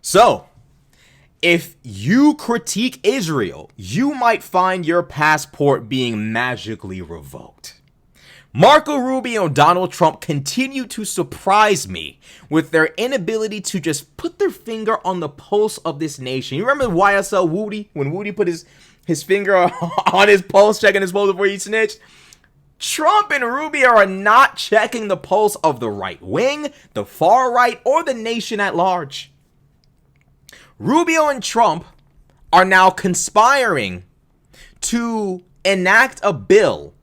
So, if you critique Israel, you might find your passport being magically revoked. Marco Rubio and Donald Trump continue to surprise me with their inability to just put their finger on the pulse of this nation. You remember YSL Woody, when Woody put his finger on his pulse, checking his pulse before he snitched? Trump and Rubio are not checking the pulse of the right wing, the far right, or the nation at large. Rubio and Trump are now conspiring to enact a bill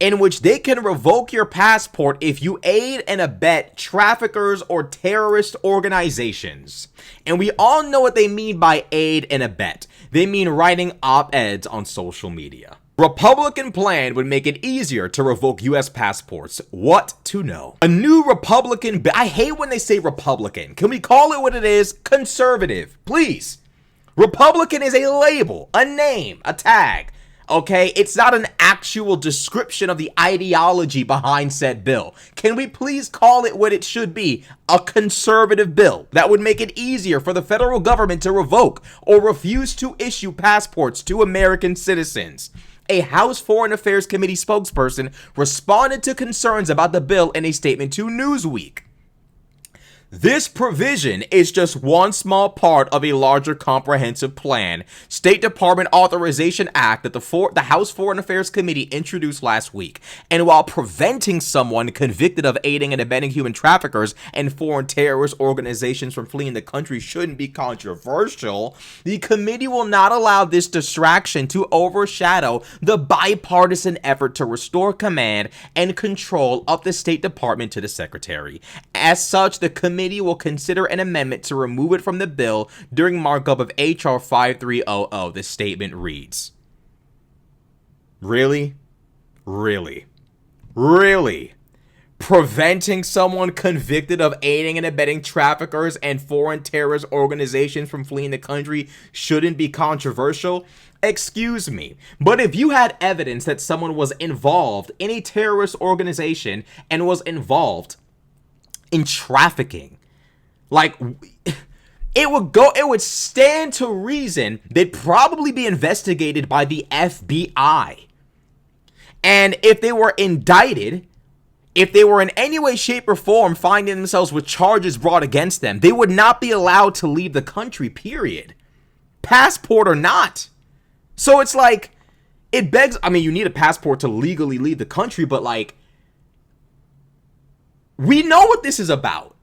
in which they can revoke your passport if you aid and abet traffickers or terrorist organizations. And we all know what they mean by aid and abet. They mean writing op-eds on social media. Republican plan would make it easier to revoke U.S. passports. What to know? A new Republican I hate when they say Republican. Can we call it what it is? Conservative, please. Republican is a label, a name, a tag. Okay, it's not an actual description of the ideology behind said bill. Can we please call it what it should be? A conservative bill that would make it easier for the federal government to revoke or refuse to issue passports to American citizens. A House Foreign Affairs Committee spokesperson responded to concerns about the bill in a statement to Newsweek. This provision is just one small part of a larger comprehensive plan, State Department Authorization Act that the House Foreign Affairs Committee introduced last week. And while preventing someone convicted of aiding and abetting human traffickers and foreign terrorist organizations from fleeing the country shouldn't be controversial, the committee will not allow this distraction to overshadow the bipartisan effort to restore command and control of the State Department to the Secretary. As such, the committee will consider an amendment to remove it from the bill during markup of H.R. 5300, the statement reads. Really? Really? Really? Preventing someone convicted of aiding and abetting traffickers and foreign terrorist organizations from fleeing the country shouldn't be controversial? Excuse me, but if you had evidence that someone was involved in a terrorist organization and was involved in trafficking, like, it would stand to reason they'd probably be investigated by the FBI. And if they were indicted, if they were in any way, shape, or form finding themselves with charges brought against them, they would not be allowed to leave the country, period. Passport or not. So it's like, it begs, I mean, you need a passport to legally leave the country, but like, we know what this is about.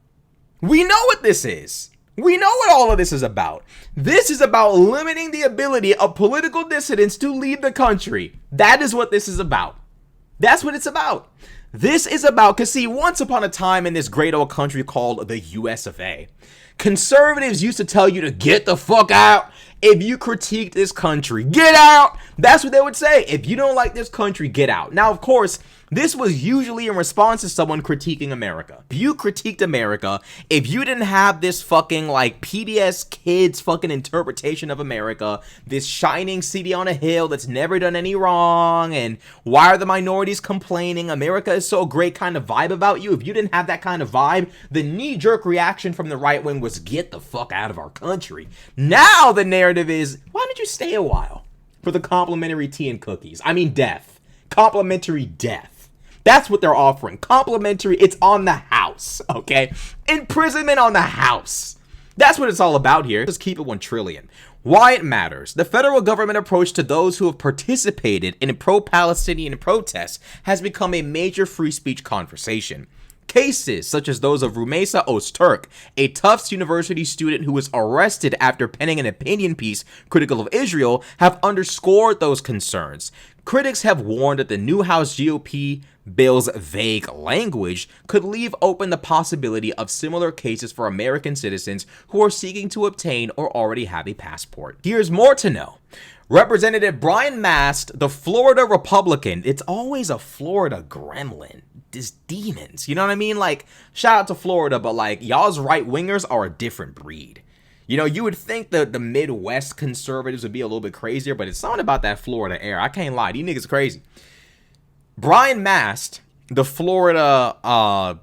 We know what this is. We know what all of this is about. This is about limiting the ability of political dissidents to leave the country. That is what this is about. That's what it's about. This is about, because see, once upon a time in this great old country called the US of A, conservatives used to tell you to get the fuck out. If you critique this country, get out. That's what they would say. If you don't like this country, get out. Now, of course, this was usually in response to someone critiquing America. If you critiqued America, if you didn't have this fucking like PBS Kids fucking interpretation of America, this shining city on a hill that's never done any wrong, and why are the minorities complaining? America is so great kind of vibe about you. If you didn't have that kind of vibe, the knee-jerk reaction from the right wing was get the fuck out of our country. Now the narrative is, why don't you stay a while for the complimentary tea and cookies? I mean death. Complimentary death. That's what they're offering. Complimentary, it's on the house, okay? Imprisonment on the house. That's what it's all about here. Just keep it 1 trillion. Why it matters. The federal government approach to those who have participated in pro-Palestinian protests has become a major free speech conversation. Cases such as those of Rumeysa Öztürk, a Tufts University student who was arrested after penning an opinion piece critical of Israel, have underscored those concerns. Critics have warned that the new House GOP bill's vague language could leave open the possibility of similar cases for American citizens who are seeking to obtain or already have a passport. Here's more to know. Representative Brian Mast, the Florida Republican, it's always a Florida gremlin. Just demons, you know what I mean? Like, shout out to Florida, but like, y'all's right-wingers are a different breed. You know, you would think that the Midwest conservatives would be a little bit crazier, but it's something about that Florida air. I can't lie, these niggas crazy. Brian Mast, the Florida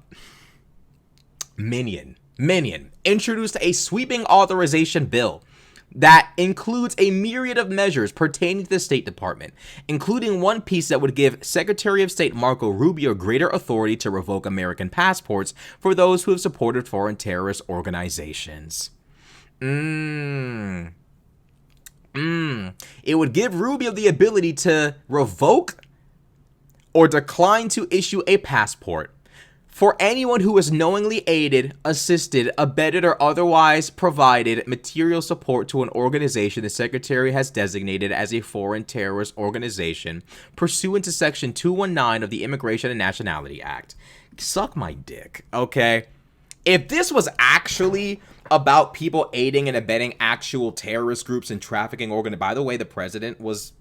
minion, Minion introduced a sweeping authorization bill that includes a myriad of measures pertaining to the State Department, including one piece that would give Secretary of State Marco Rubio greater authority to revoke American passports for those who have supported foreign terrorist organizations. It would give Rubio the ability to revoke or decline to issue a passport for anyone who has knowingly aided, assisted, abetted, or otherwise provided material support to an organization the Secretary has designated as a foreign terrorist organization pursuant to Section 219 of the Immigration and Nationality Act. Suck my dick, okay? If this was actually about people aiding and abetting actual terrorist groups and trafficking by the way, the president was,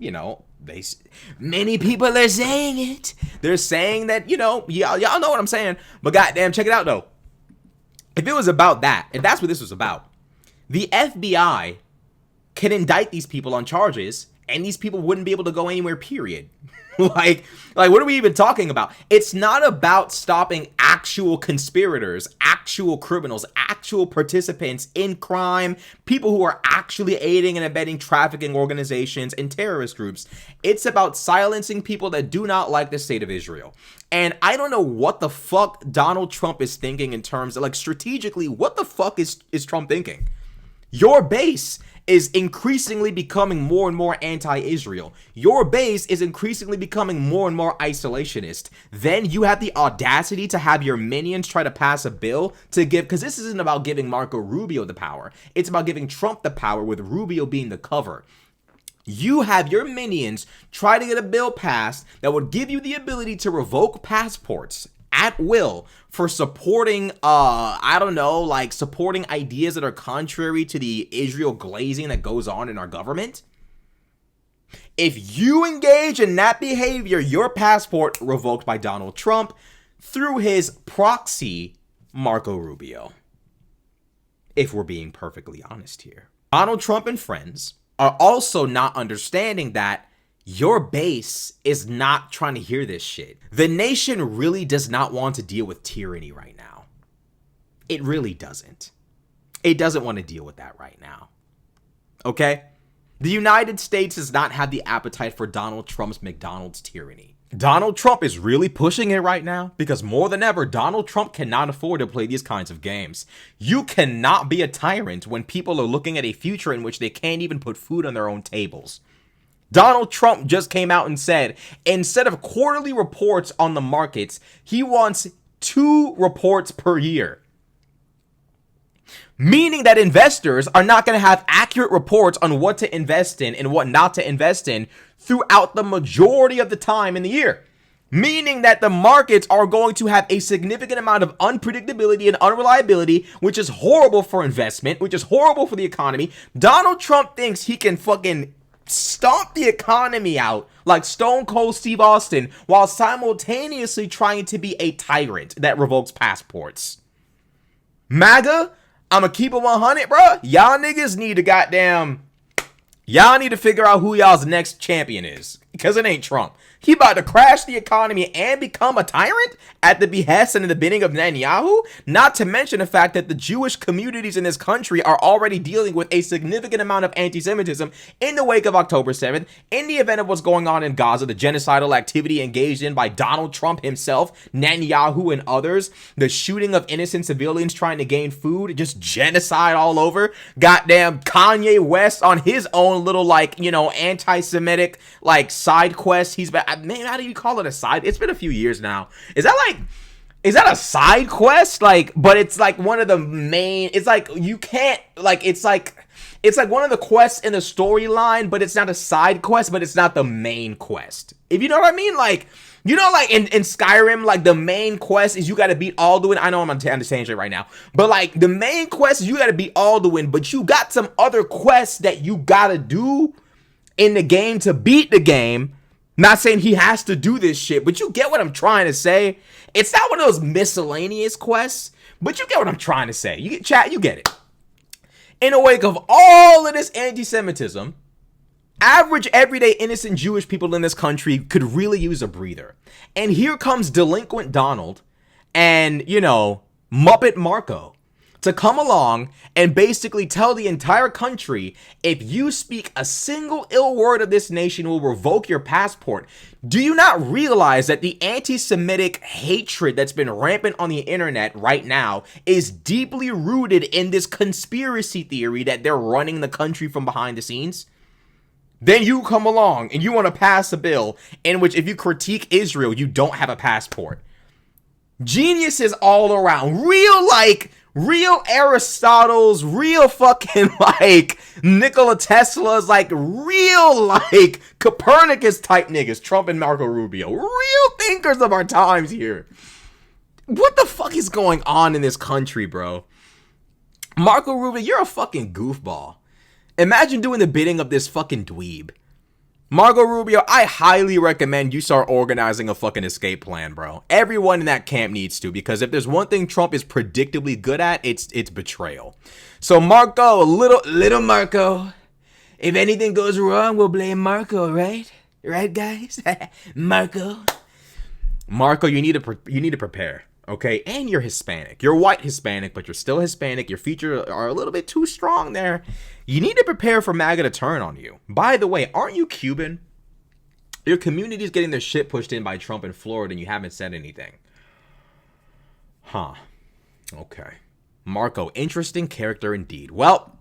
many people are saying it. They're saying that, y'all know what I'm saying. But goddamn, check it out, though. If it was about that, if that's what this was about, the FBI can indict these people on charges, and these people wouldn't be able to go anywhere, period. Like, what are we even talking about? It's not about stopping actual conspirators, actual criminals, actual participants in crime, people who are actually aiding and abetting trafficking organizations and terrorist groups. It's about silencing people that do not like the state of Israel. And I don't know what the fuck Donald Trump is thinking in terms of, strategically, what the fuck is Trump thinking? Your base is increasingly becoming more and more anti-Israel. Your base is increasingly becoming more and more isolationist. Then you have the audacity to have your minions try to pass a bill to give, because this isn't about giving Marco Rubio the power. It's about giving Trump the power, with Rubio being the cover. You have your minions try to get a bill passed that would give you the ability to revoke passports at will for supporting, supporting ideas that are contrary to the Israel glazing that goes on in our government. If you engage in that behavior, your passport revoked by Donald Trump through his proxy, Marco Rubio. If we're being perfectly honest here. Donald Trump and friends are also not understanding that your base is not trying to hear this shit. The nation really does not want to deal with tyranny right now. It really doesn't. It doesn't want to deal with that right now. Okay? The United States does not have the appetite for Donald Trump's McDonald's tyranny. Donald Trump is really pushing it right now because more than ever, Donald Trump cannot afford to play these kinds of games. You cannot be a tyrant when people are looking at a future in which they can't even put food on their own tables. Donald Trump just came out and said, instead of quarterly reports on the markets, he wants 2 reports per year. Meaning that investors are not going to have accurate reports on what to invest in and what not to invest in throughout the majority of the time in the year. Meaning that the markets are going to have a significant amount of unpredictability and unreliability, which is horrible for investment, which is horrible for the economy. Donald Trump thinks he can fucking stomp the economy out like Stone Cold Steve Austin while simultaneously trying to be a tyrant that revokes passports. MAGA, I'ma keep it 100, bro. Y'all niggas need to figure out who y'all's next champion is, because it ain't Trump. He about to crash the economy and become a tyrant at the behest and in the bidding of Netanyahu? Not to mention the fact that the Jewish communities in this country are already dealing with a significant amount of anti-Semitism in the wake of October 7th, in the event of what's going on in Gaza, the genocidal activity engaged in by Donald Trump himself, Netanyahu, and others, the shooting of innocent civilians trying to gain food, just genocide all over. Goddamn Kanye West on his own little, anti-Semitic, side quest. He's been, man, how do you call it a side? It's been a few years now. Is that a side quest? But it's one of the main, you can't, it's one of the quests in the storyline, but it's not a side quest, but it's not the main quest. If you know what I mean? In Skyrim, the main quest is you gotta beat Alduin. I know I'm on the tangent right now, but the main quest is you gotta beat Alduin, but you got some other quests that you gotta do in the game to beat the game. Not saying he has to do this shit, but you get what I'm trying to say. It's not one of those miscellaneous quests, but you get what I'm trying to say. You get it. In the wake of all of this anti-Semitism, average, everyday, innocent Jewish people in this country could really use a breather. And here comes delinquent Donald and, Muppet Marco to come along and basically tell the entire country, if you speak a single ill word of this nation, we'll revoke your passport. Do you not realize that the anti-Semitic hatred that's been rampant on the internet right now is deeply rooted in this conspiracy theory that they're running the country from behind the scenes? Then you come along and you want to pass a bill in which if you critique Israel, you don't have a passport. Geniuses all around. Real Aristotle's, real fucking Nikola Tesla's, real Copernicus type niggas, Trump and Marco Rubio. Real thinkers of our times here. What the fuck is going on in this country, bro? Marco Rubio, you're a fucking goofball. Imagine doing the bidding of this fucking dweeb. Marco Rubio, I highly recommend you start organizing a fucking escape plan, bro. Everyone in that camp needs to, because if there's one thing Trump is predictably good at, it's betrayal. So Marco, little Marco, if anything goes wrong, we'll blame Marco, right? Right, guys? Marco, you need to prepare, okay? And you're Hispanic. You're white Hispanic, but you're still Hispanic. Your features are a little bit too strong there. You need to prepare for MAGA to turn on you. By the way, aren't you Cuban? Your community's getting their shit pushed in by Trump in Florida and you haven't said anything. Huh. Okay. Marco, interesting character indeed. Well,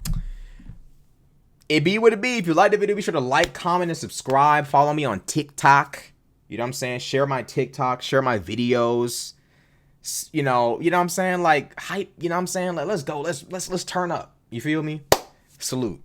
it be what it be. If you like the video, be sure to like, comment, and subscribe. Follow me on TikTok. You know what I'm saying? Share my TikTok. Share my videos. You know what I'm saying? Hype. You know what I'm saying? Let's go. Let's turn up. You feel me? Salute.